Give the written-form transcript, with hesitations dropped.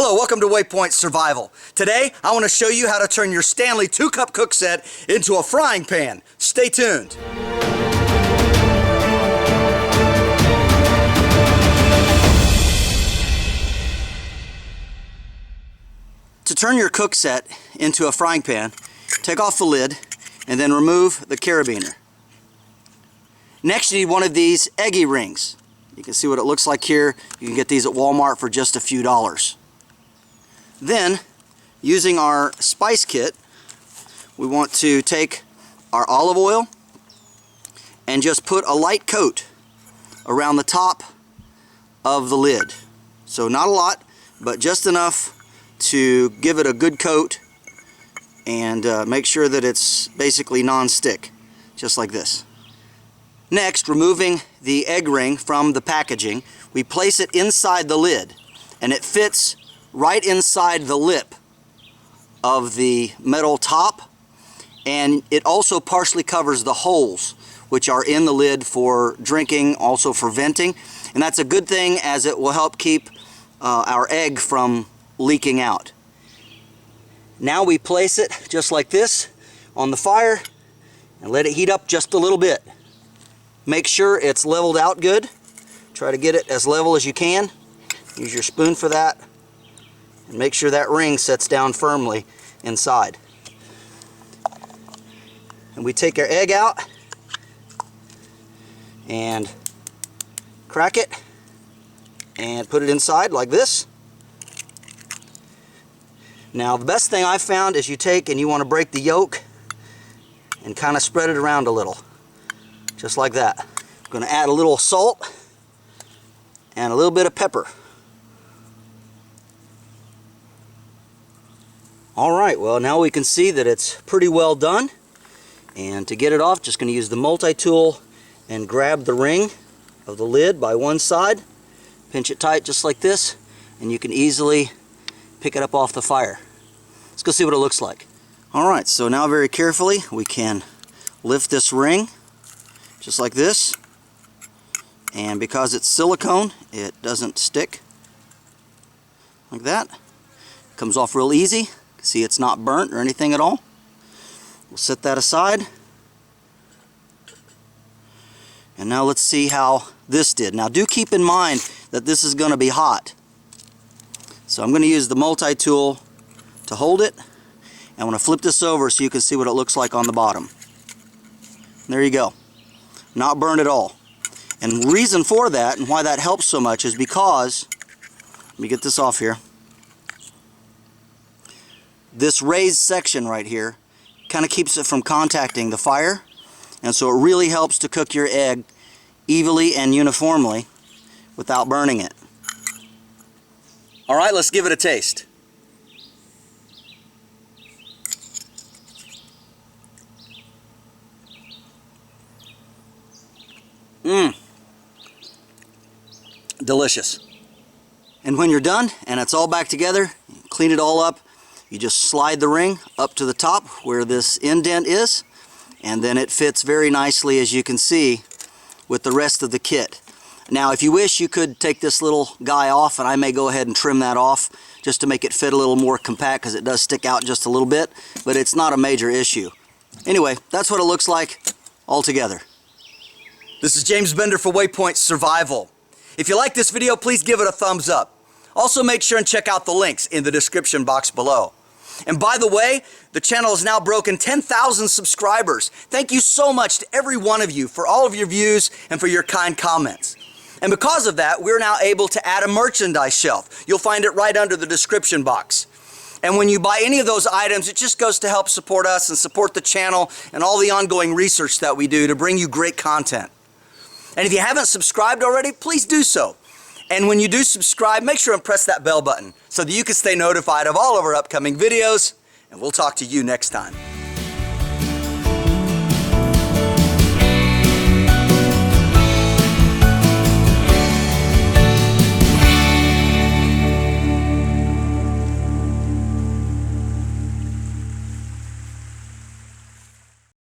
Hello, welcome to Waypoint Survival. Today, I want to show you how to turn your Stanley 2-cup cook set into a frying pan. Stay tuned. To turn your cook set into a frying pan, take off the lid and then remove the carabiner. Next, you need one of these eggy rings. You can see what it looks like here. You can get these at Walmart for just a few dollars. Then, using our spice kit, we want to take our olive oil and just put a light coat around the top of the lid. So not a lot, but just enough to give it a good coat and make sure that it's basically non-stick, just like this. Next, removing the egg ring from the packaging, we place it inside the lid, and it fits right inside the lip of the metal top, and it also partially covers the holes which are in the lid for drinking, also for venting, and that's a good thing as it will help keep our egg from leaking out. Now we place it just like this on the fire and let it heat up just a little bit. Make sure it's leveled out good. Try to get it as level as you can. Use your spoon for that. And make sure that ring sets down firmly inside. And we take our egg out and crack it and put it inside like this. Now the best thing I've found is you take and you want to break the yolk and kind of spread it around a little. Just like that. I'm going to add a little salt and a little bit of pepper. Alright, well now we can see that it's pretty well done. And to get it off, just going to use the multi-tool and grab the ring of the lid by one side. Pinch it tight just like this, and you can easily pick it up off the fire. Let's go see what it looks like. Alright, so now very carefully we can lift this ring just like this, and because it's silicone it doesn't stick like that. Comes off real easy. See, it's not burnt or anything at all. We'll set that aside. And now let's see how this did. Now do keep in mind that this is going to be hot. So I'm going to use the multi-tool to hold it. And I'm going to flip this over so you can see what it looks like on the bottom. There you go. Not burned at all. And the reason for that and why that helps so much is because, let me get this off here. This raised section right here kind of keeps it from contacting the fire, and so it really helps to cook your egg evenly and uniformly without burning it. Alright, let's give it a taste. Delicious. And when you're done and it's all back together, clean it all up, you just slide the ring up to the top where this indent is, and then it fits very nicely, as you can see, with the rest of the kit. Now if you wish, you could take this little guy off, and I may go ahead and trim that off just to make it fit a little more compact, because it does stick out just a little bit, but it's not a major issue. Anyway, that's what it looks like all together. This is James Bender for Waypoint Survival. If you like this video, please give it a thumbs up. Also make sure and check out the links in the description box below. And by the way, the channel has now broken 10,000 subscribers. Thank you so much to every one of you for all of your views and for your kind comments. And because of that, we're now able to add a merchandise shelf. You'll find it right under the description box. And when you buy any of those items, it just goes to help support us and support the channel and all the ongoing research that we do to bring you great content. And if you haven't subscribed already, please do so. And when you do subscribe, make sure and press that bell button so that you can stay notified of all of our upcoming videos, and we'll talk to you next time.